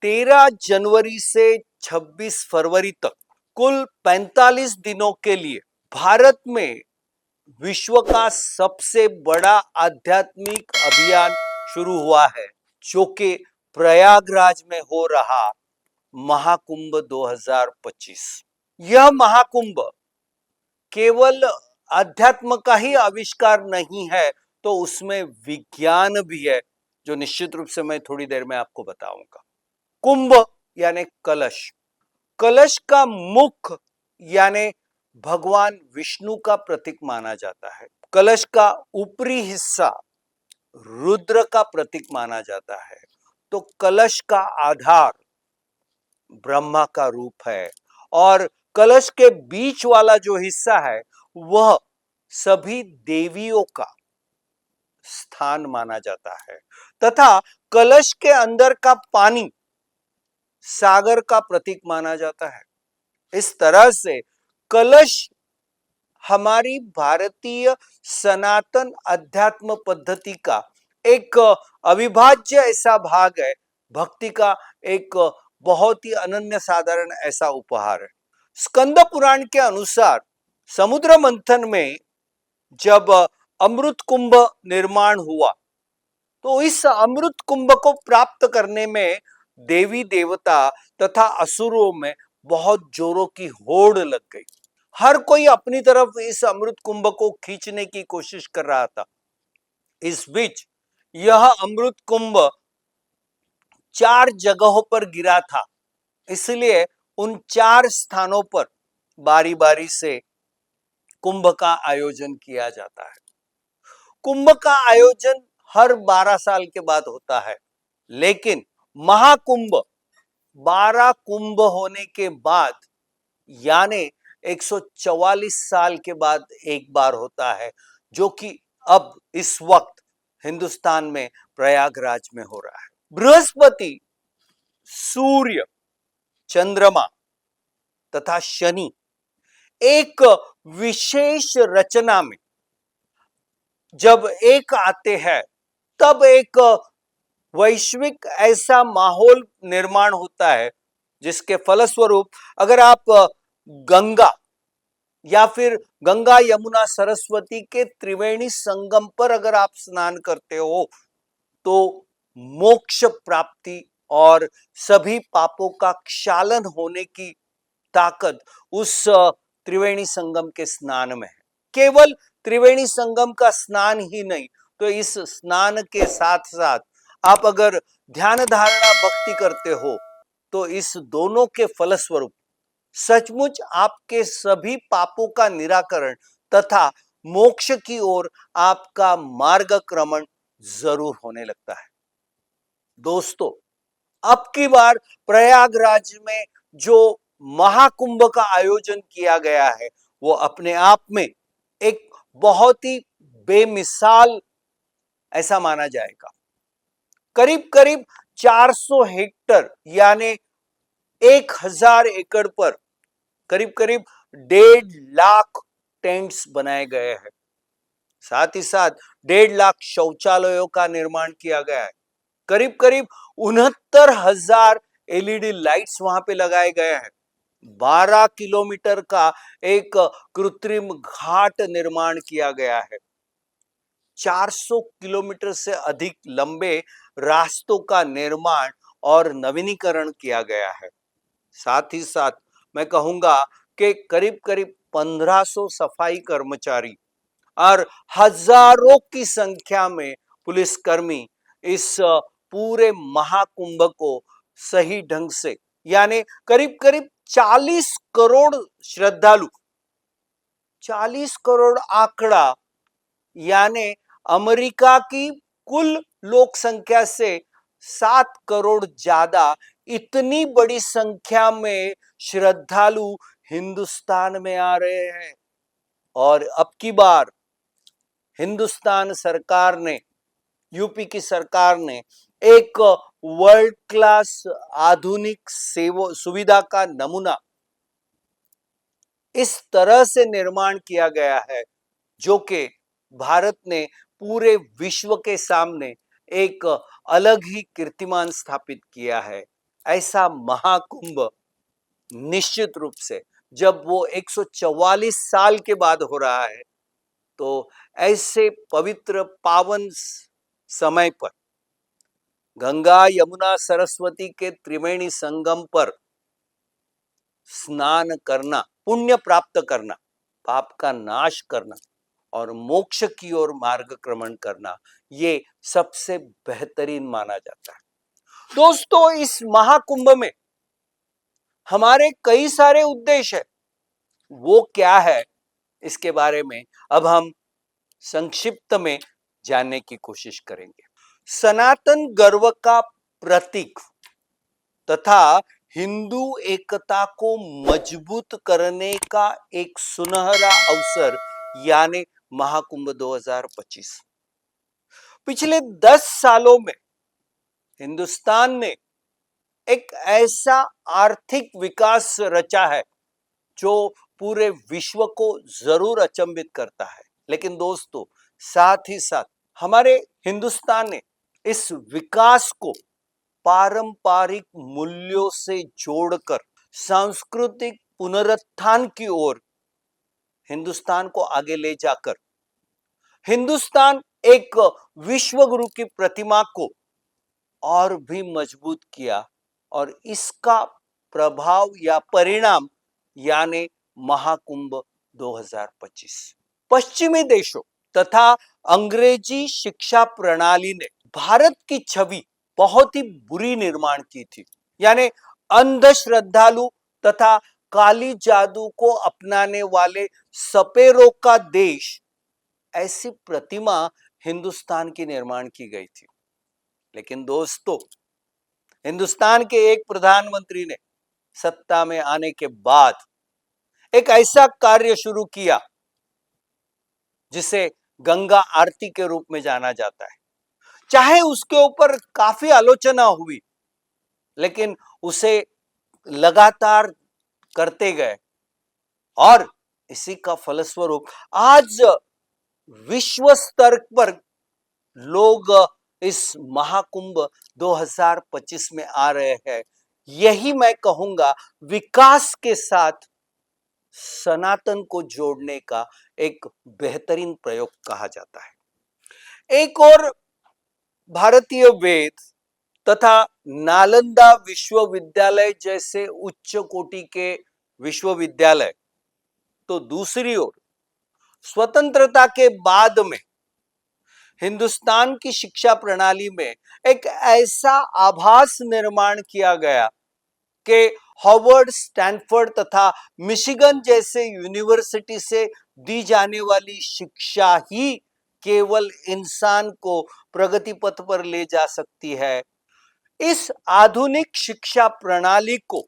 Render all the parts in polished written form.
13 जनवरी से 26 फरवरी तक कुल 45 दिनों के लिए भारत में विश्व का सबसे बड़ा आध्यात्मिक अभियान शुरू हुआ है, जो कि प्रयागराज में हो रहा महाकुंभ 2025। यह महाकुंभ केवल अध्यात्म का ही आविष्कार नहीं है, तो उसमें विज्ञान भी है, जो निश्चित रूप से मैं थोड़ी देर में आपको बताऊंगा। कुंभ यानी कलश, कलश का मुख यानी भगवान विष्णु का प्रतीक माना जाता है। कलश का ऊपरी हिस्सा रुद्र का प्रतीक माना जाता है। तो कलश का आधार ब्रह्मा का रूप है और कलश के बीच वाला जो हिस्सा है वह सभी देवियों का स्थान माना जाता है तथा कलश के अंदर का पानी सागर का प्रतीक माना जाता है। इस तरह से कलश हमारी भारतीय सनातन अध्यात्म पद्धति का एक अविभाज्य ऐसा भाग है, भक्ति का एक बहुत ही अनन्य साधारण ऐसा उपहार है। स्कंद पुराण के अनुसार समुद्र मंथन में जब अमृत कुंभ निर्माण हुआ, तो इस अमृत कुंभ को प्राप्त करने में देवी देवता तथा असुरों में बहुत जोरों की होड़ लग गई। हर कोई अपनी तरफ इस अमृत कुंभ को खींचने की कोशिश कर रहा था। इस बीच यह अमृत कुंभ 4 जगहों पर गिरा था, इसलिए उन 4 स्थानों पर बारी बारी से कुंभ का आयोजन किया जाता है। कुंभ का आयोजन हर 12 साल के बाद होता है, लेकिन महाकुंभ 12 कुंभ होने के बाद यानी 144 साल के बाद एक बार होता है, जो कि अब इस वक्त हिंदुस्तान में प्रयागराज में हो रहा है। बृहस्पति, सूर्य, चंद्रमा तथा शनि एक विशेष रचना में जब एक आते हैं, तब एक वैश्विक ऐसा माहौल निर्माण होता है, जिसके फलस्वरूप अगर आप गंगा या फिर गंगा यमुना सरस्वती के त्रिवेणी संगम पर अगर आप स्नान करते हो, तो मोक्ष प्राप्ति और सभी पापों का क्षालन होने की ताकत उस त्रिवेणी संगम के स्नान में है। केवल त्रिवेणी संगम का स्नान ही नहीं, तो इस स्नान के साथ साथ आप अगर ध्यान धारणा भक्ति करते हो, तो इस दोनों के फलस्वरूप सचमुच आपके सभी पापों का निराकरण तथा मोक्ष की ओर आपका मार्गक्रमण जरूर होने लगता है। दोस्तों, अब की बार प्रयागराज में जो महाकुंभ का आयोजन किया गया है, वो अपने आप में एक बहुत ही बेमिसाल ऐसा माना जाएगा। करीब करीब 400 हेक्टर यानी 1000 एकड़ पर करीब करीब 1.5 लाख टेंट्स बनाए गए हैं। साथ ही साथ 1.5 लाख शौचालयों का निर्माण किया गया है। करीब करीब 69,000 एलईडी लाइट्स वहां पे लगाए गए हैं। 12 किलोमीटर का एक कृत्रिम घाट निर्माण किया गया है। 400 किलोमीटर से अधिक लंबे रास्तों का निर्माण और नवीनीकरण किया गया है। साथ ही साथ मैं कहूंगा कि करीब करीब 1500 सफाई कर्मचारी और हजारों की संख्या में पुलिसकर्मी इस पूरे महाकुंभ को सही ढंग से यानी करीब करीब 40 करोड़ श्रद्धालु, 40 करोड़ आंकड़ा यानी अमेरिका की कुल लोक संख्या से 7 करोड़ ज्यादा, इतनी बड़ी संख्या में श्रद्धालु हिंदुस्तान में आ रहे हैं। और अब की बार हिंदुस्तान सरकार ने, यूपी की सरकार ने एक वर्ल्ड क्लास आधुनिक सेवा सुविधा का नमूना इस तरह से निर्माण किया गया है, जो कि भारत ने पूरे विश्व के सामने एक अलग ही कीर्तिमान स्थापित किया है। ऐसा महाकुंभ निश्चित रूप से जब वो 144 साल के बाद हो रहा है, तो ऐसे पवित्र पावन समय पर गंगा यमुना सरस्वती के त्रिवेणी संगम पर स्नान करना, पुण्य प्राप्त करना, पाप का नाश करना और मोक्ष की ओर मार्गक्रमण करना, ये सबसे बेहतरीन माना जाता है। दोस्तों, इस महाकुंभ में हमारे कई सारे उद्देश्य है। वो क्या है, इसके बारे में अब हम संक्षिप्त में जानने की कोशिश करेंगे। सनातन गर्व का प्रतीक तथा हिंदू एकता को मजबूत करने का एक सुनहरा अवसर यानी महाकुंभ 2025। पिछले 10 सालों में हिंदुस्तान ने एक ऐसा आर्थिक विकास रचा है जो पूरे विश्व को जरूर अचंभित करता है। लेकिन दोस्तों, साथ ही साथ हमारे हिंदुस्तान ने इस विकास को पारंपरिक मूल्यों से जोड़कर सांस्कृतिक पुनरुत्थान की ओर हिंदुस्तान को आगे ले जाकर हिंदुस्तान एक विश्व गुरु की प्रतिमा को और भी मजबूत किया और इसका प्रभाव या परिणाम यानी महाकुंभ 2025। पश्चिमी देशों तथा अंग्रेजी शिक्षा प्रणाली ने भारत की छवि बहुत ही बुरी निर्माण की थी। यानी अंधश्रद्धालु तथा काली जादू को अपनाने वाले सपेरों का देश, ऐसी प्रतिमा हिंदुस्तान की निर्माण की गई थी। लेकिन दोस्तों, हिंदुस्तान के एक प्रधानमंत्री ने सत्ता में आने के बाद एक ऐसा कार्य शुरू किया जिसे गंगा आरती के रूप में जाना जाता है। चाहे उसके ऊपर काफी आलोचना हुई, लेकिन उसे लगातार करते गए और इसी का फलस्वरूप आज विश्व स्तर पर लोग इस महाकुंभ 2025 में आ रहे हैं। यही मैं कहूंगा विकास के साथ सनातन को जोड़ने का एक बेहतरीन प्रयोग कहा जाता है। एक और भारतीय वेद तथा नालंदा विश्वविद्यालय जैसे उच्च कोटि के विश्वविद्यालय, तो दूसरी ओर स्वतंत्रता के बाद में हिंदुस्तान की शिक्षा प्रणाली में एक ऐसा आभास निर्माण किया गया कि हार्वर्ड, स्टैनफोर्ड तथा मिशिगन जैसे यूनिवर्सिटी से दी जाने वाली शिक्षा ही केवल इंसान को प्रगति पथ पर ले जा सकती है। इस आधुनिक शिक्षा प्रणाली को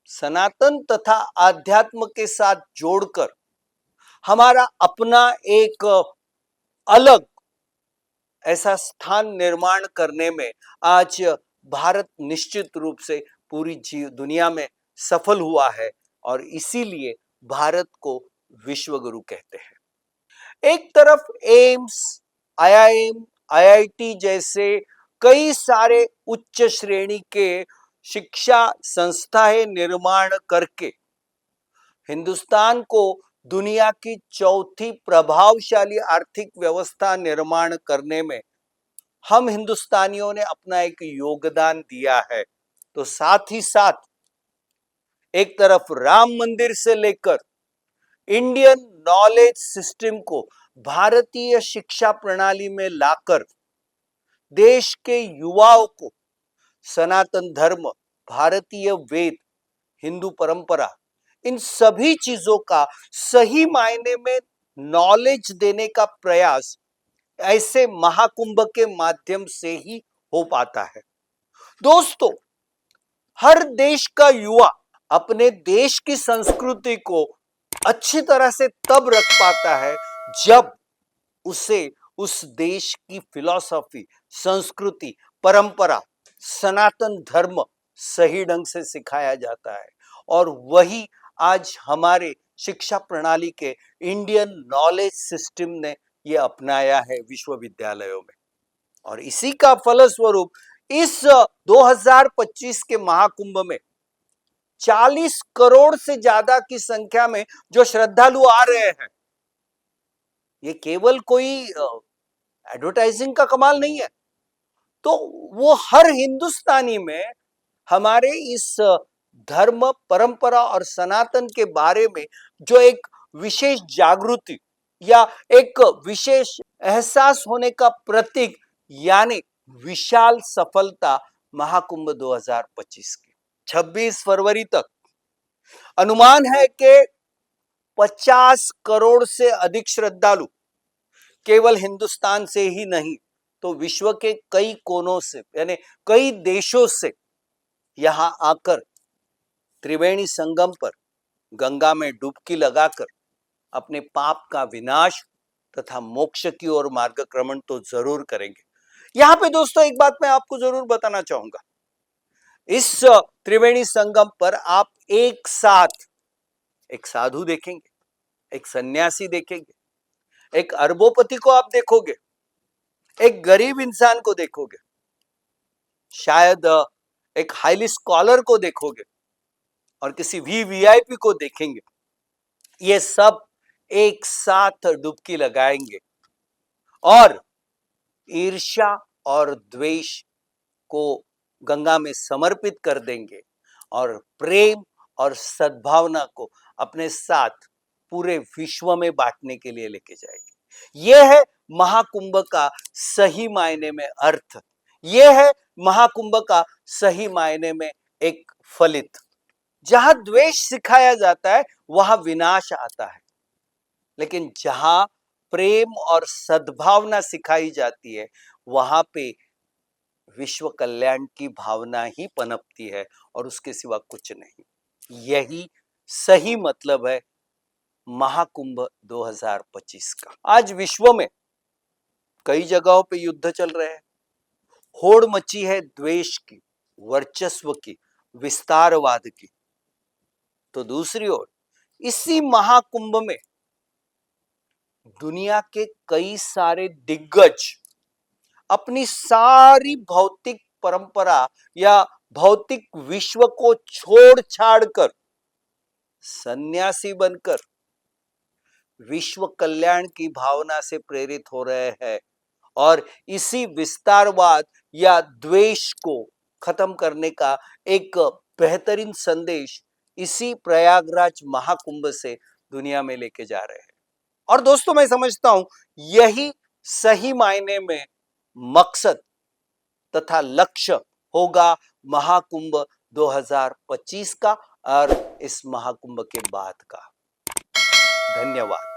सनातन तथा आध्यात्म के साथ जोड़कर हमारा अपना एक अलग ऐसा स्थान निर्माण करने में आज भारत निश्चित रूप से पूरी दुनिया में सफल हुआ है और इसीलिए भारत को विश्व गुरु कहते हैं। एक तरफ एम्स, आईआईएम, आईआईटी जैसे कई सारे उच्च श्रेणी के शिक्षा संस्थाएं निर्माण करके हिंदुस्तान को दुनिया की चौथी प्रभावशाली आर्थिक व्यवस्था निर्माण करने में हम हिंदुस्तानियों ने अपना एक योगदान दिया है, तो साथ ही साथ एक तरफ राम मंदिर से लेकर इंडियन नॉलेज सिस्टम को भारतीय शिक्षा प्रणाली में लाकर देश के युवाओं को सनातन धर्म, भारतीय वेद, हिंदू परंपरा, इन सभी चीजों का सही मायने में नॉलेज देने का प्रयास ऐसे महाकुंभ के माध्यम से ही हो पाता है। दोस्तों, हर देश का युवा अपने देश की संस्कृति को अच्छी तरह से तब रख पाता है जब उसे उस देश की फिलॉसफी, संस्कृति, परंपरा, सनातन धर्म सही ढंग से सिखाया जाता है और वही आज हमारे शिक्षा प्रणाली के इंडियन नॉलेज सिस्टम ने ये अपनाया है विश्वविद्यालयों में और इसी का फलस्वरूप इस 2025 के महाकुंभ में 40 करोड़ से ज्यादा की संख्या में जो श्रद्धालु आ रहे हैं, ये केवल कोई एडवर्टाइजिंग का कमाल नहीं है। तो वो हर हिंदुस्तानी में हमारे इस धर्म, परंपरा और सनातन के बारे में जो एक विशेष जागृति या एक विशेष एहसास होने का प्रतीक, यानी विशाल सफलता महाकुंभ 2025 की। 26 फरवरी तक अनुमान है कि 50 करोड़ से अधिक श्रद्धालु केवल हिंदुस्तान से ही नहीं तो विश्व के कई कोनों से, यानी कई देशों से यहां आकर त्रिवेणी संगम पर गंगा में डुबकी लगाकर अपने पाप का विनाश तथा मोक्ष की ओर मार्गक्रमण तो जरूर करेंगे। यहां पे दोस्तों एक बात मैं आपको जरूर बताना चाहूंगा, इस त्रिवेणी संगम पर आप एक साथ एक साधु देखेंगे, एक सन्यासी देखेंगे, एक अरबोपति को आप देखोगे, एक गरीब इंसान को देखोगे, शायद एक हाईली स्कॉलर को देखोगे और किसी वीआईपी को देखेंगे। ये सब एक साथ डुबकी लगाएंगे और ईर्ष्या और द्वेष को गंगा में समर्पित कर देंगे और प्रेम और सद्भावना को अपने साथ पूरे विश्व में बांटने के लिए लेके जाएंगे। यह है महाकुंभ का सही मायने में अर्थ, यह है महाकुंभ का सही मायने में एक फलित। जहां द्वेष सिखाया जाता है वहां विनाश आता है, लेकिन जहां प्रेम और सद्भावना सिखाई जाती है वहां पे विश्व कल्याण की भावना ही पनपती है और उसके सिवा कुछ नहीं। यही सही मतलब है महाकुंभ 2025 का। आज विश्व में कई जगहों पे युद्ध चल रहे हैं, होड़ मची है द्वेष की, वर्चस्व की, विस्तारवाद की। तो दूसरी ओर इसी महाकुंभ में दुनिया के कई सारे दिग्गज अपनी सारी भौतिक परंपरा या भौतिक विश्व को छोड़ छाड़ कर सन्यासी बनकर विश्व कल्याण की भावना से प्रेरित हो रहे हैं और इसी विस्तारवाद या द्वेष को खत्म करने का एक बेहतरीन संदेश इसी प्रयागराज महाकुंभ से दुनिया में लेके जा रहे हैं। और दोस्तों मैं समझता हूं यही सही मायने में मकसद तथा लक्ष्य होगा महाकुंभ 2025 का और इस महाकुंभ के बाद का। धन्यवाद।